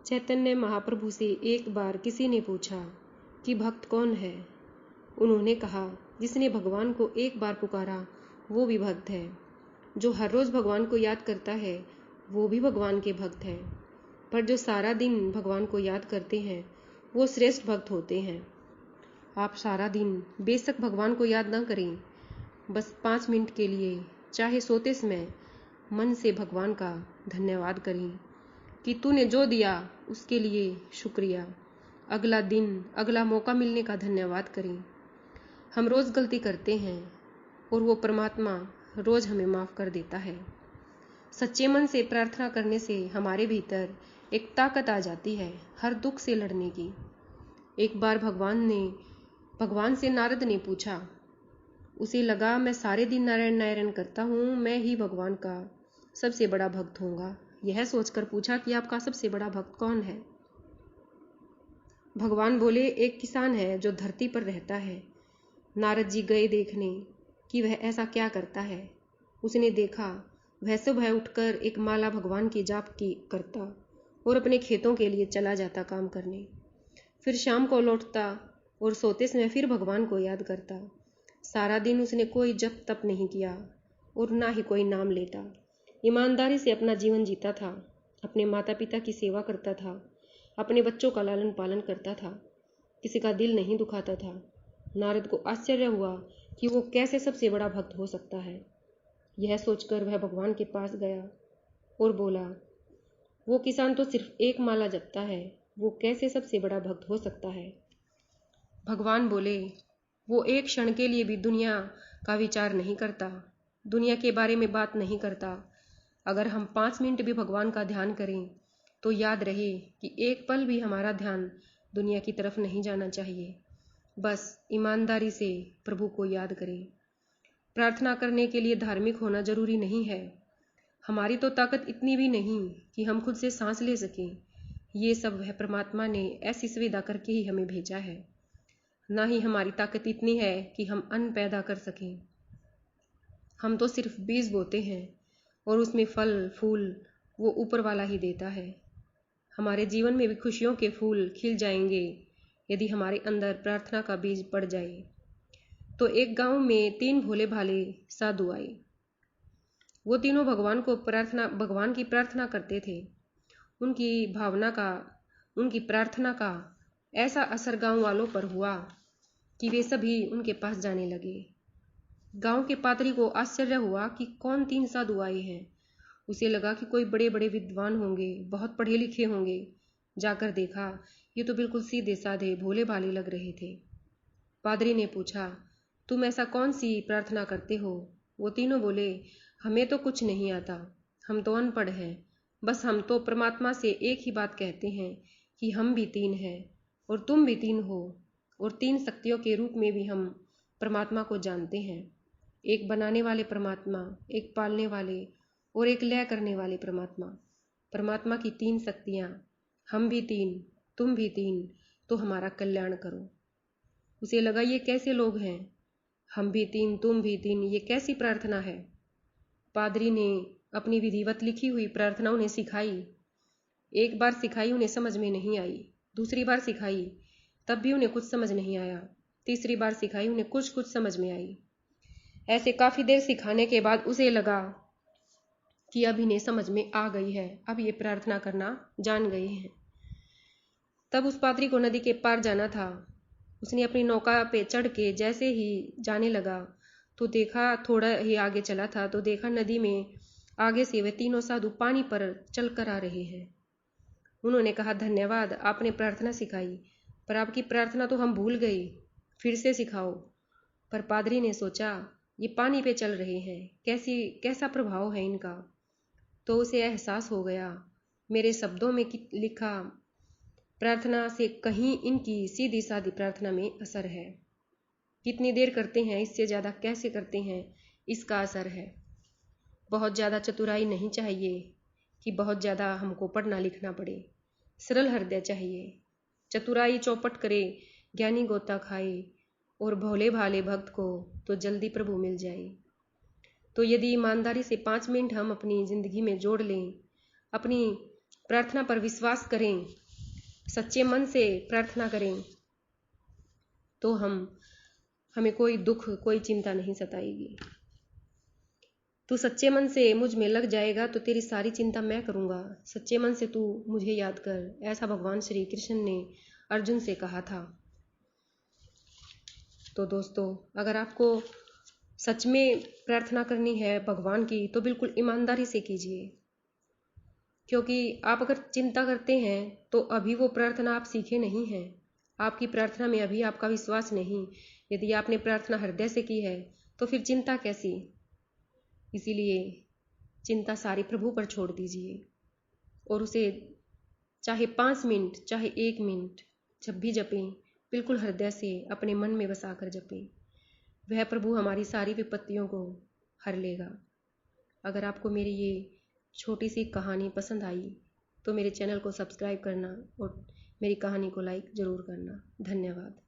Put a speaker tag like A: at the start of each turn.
A: चैतन्य महाप्रभु से एक बार किसी ने पूछा कि भक्त कौन है। उन्होंने कहा, जिसने भगवान को एक बार पुकारा वो भी भक्त है। जो हर रोज भगवान को याद करता है वो भी भगवान के भक्त है। पर जो सारा दिन भगवान को याद करते हैं वो श्रेष्ठ भक्त होते हैं। आप सारा दिन बेशक भगवान को याद ना करें, बस 5 मिनट के लिए चाहे सोते समय मन से भगवान का धन्यवाद करें कि तूने जो दिया उसके लिए शुक्रिया। अगला दिन, अगला मौका मिलने का धन्यवाद करें। हम रोज गलती करते हैं और वो परमात्मा रोज हमें माफ कर देता है। सच्चे मन से प्रार्थना करने से हमारे भीतर एक ताकत आ जाती है हर दुख से लड़ने की। एक बार भगवान से नारद ने पूछा, उसे लगा मैं सारे दिन नारायण नारायण करता हूँ, मैं ही भगवान का सबसे बड़ा भक्त होऊंगा। यह सोचकर पूछा कि आपका सबसे बड़ा भक्त कौन है। भगवान बोले, एक किसान है जो धरती पर रहता है। नारद जी गए देखने कि वह ऐसा क्या करता है। उसने देखा वह सुबह उठकर एक माला भगवान की जाप की करता और अपने खेतों के लिए चला जाता काम करने। फिर शाम को लौटता और सोते समय फिर भगवान को याद करता। सारा दिन उसने कोई जप तप नहीं किया और ना ही कोई नाम लेता। ईमानदारी से अपना जीवन जीता था, अपने माता पिता की सेवा करता था, अपने बच्चों का लालन पालन करता था, किसी का दिल नहीं दुखाता था। नारद को आश्चर्य हुआ कि वो कैसे सबसे बड़ा भक्त हो सकता है। यह सोचकर वह भगवान के पास गया और बोला, वो किसान तो सिर्फ एक माला जपता है, वो कैसे सबसे बड़ा भक्त हो सकता है। भगवान बोले, वो एक क्षण के लिए भी दुनिया का विचार नहीं करता, दुनिया के बारे में बात नहीं करता। अगर हम 5 मिनट भी भगवान का ध्यान करें तो याद रहे कि एक पल भी हमारा ध्यान दुनिया की तरफ नहीं जाना चाहिए। बस ईमानदारी से प्रभु को याद करें। प्रार्थना करने के लिए धार्मिक होना जरूरी नहीं है। हमारी तो ताकत इतनी भी नहीं कि हम खुद से सांस ले सकें। ये सब वह परमात्मा ने ऐसी सुविधा करके ही हमें भेजा है। ना ही हमारी ताकत इतनी है कि हम अन्न पैदा कर सकें। हम तो सिर्फ बीज बोते हैं और उसमें फल फूल वो ऊपर वाला ही देता है। हमारे जीवन में भी खुशियों के फूल खिल जाएंगे यदि हमारे अंदर प्रार्थना का बीज पड़ जाए। तो एक गांव में 3 भोले भाले साधु आए। वो तीनों भगवान की प्रार्थना करते थे। उनकी प्रार्थना का ऐसा असर गांव वालों पर हुआ कि वे सभी उनके पास जाने लगे। गांव के पादरी को आश्चर्य हुआ कि कौन 3 साधु आए हैं। उसे लगा कि कोई बड़े बड़े विद्वान होंगे, बहुत पढ़े लिखे होंगे। जाकर देखा, ये तो बिल्कुल सीधे साधे भोले भाले लग रहे थे। पादरी ने पूछा, तुम ऐसा कौन सी प्रार्थना करते हो। वो तीनों बोले, हमें तो कुछ नहीं आता, हम तो अनपढ़ हैं। बस हम तो परमात्मा से एक ही बात कहते हैं कि हम भी 3 हैं और तुम भी 3 हो, और 3 शक्तियों के रूप में भी हम परमात्मा को जानते हैं। एक बनाने वाले परमात्मा, एक पालने वाले और एक लय करने वाले परमात्मा। परमात्मा की 3 शक्तियाँ, हम भी 3, तुम भी 3, तो हमारा कल्याण करो। उसे लगा ये कैसे लोग हैं, हम भी 3 तुम भी 3, ये कैसी प्रार्थना है। पादरी ने अपनी विधिवत लिखी हुई प्रार्थना उन्हें सिखाई। एक बार सिखाई, उन्हें समझ में नहीं आई। दूसरी बार सिखाई, तब भी उन्हें कुछ समझ नहीं आया। तीसरी बार सिखाई, उन्हें कुछ समझ में आई। ऐसे काफी देर सिखाने के बाद उसे लगा कि अब इन्हें समझ में आ गई है, अब ये प्रार्थना करना जान गए हैं। तब उस पादरी को नदी के पार जाना था। उसने अपनी नौका पे चढ़ के जैसे ही जाने लगा तो देखा, थोड़ा ही आगे चला था तो देखा नदी में आगे से वे तीनों साधु पानी पर चल कर आ रहे हैं। उन्होंने कहा, धन्यवाद, आपने प्रार्थना सिखाई, पर आपकी प्रार्थना तो हम भूल गए, फिर से सिखाओ। पर पादरी ने सोचा, ये पानी पे चल रहे हैं, कैसा प्रभाव है इनका। तो उसे एहसास हो गया, मेरे शब्दों में लिखा प्रार्थना से कहीं इनकी सीधी सादी प्रार्थना में असर है। कितनी देर करते हैं, इससे ज़्यादा कैसे करते हैं, इसका असर है। बहुत ज़्यादा चतुराई नहीं चाहिए कि बहुत ज़्यादा हमको पढ़ना लिखना पड़े। सरल हृदय चाहिए। चतुराई चौपट करे, ज्ञानी गोता खाए, और भोले भाले भक्त को तो जल्दी प्रभु मिल जाए। तो यदि ईमानदारी से 5 मिनट हम अपनी ज़िंदगी में जोड़ लें, अपनी प्रार्थना पर विश्वास करें, सच्चे मन से प्रार्थना करें, तो हमें कोई दुख, कोई चिंता नहीं सताएगी। तू सच्चे मन से मुझ में लग जाएगा तो तेरी सारी चिंता मैं करूंगा। सच्चे मन से तू मुझे याद कर, ऐसा भगवान श्री कृष्ण ने अर्जुन से कहा था। तो दोस्तों, अगर आपको सच में प्रार्थना करनी है भगवान की तो बिल्कुल ईमानदारी से कीजिए, क्योंकि आप अगर चिंता करते हैं तो अभी वो प्रार्थना आप सीखे नहीं हैं। आपकी प्रार्थना में अभी आपका विश्वास नहीं। यदि आपने प्रार्थना हृदय से की है तो फिर चिंता कैसी। इसीलिए चिंता सारी प्रभु पर छोड़ दीजिए और उसे चाहे 5 मिनट, चाहे 1 मिनट जब भी जपें, बिल्कुल हृदय से अपने मन में बसा कर जपें। वह प्रभु हमारी सारी विपत्तियों को हर लेगा। अगर आपको मेरी ये छोटी सी कहानी पसंद आई तो मेरे चैनल को सब्सक्राइब करना और मेरी कहानी को लाइक ज़रूर करना। धन्यवाद।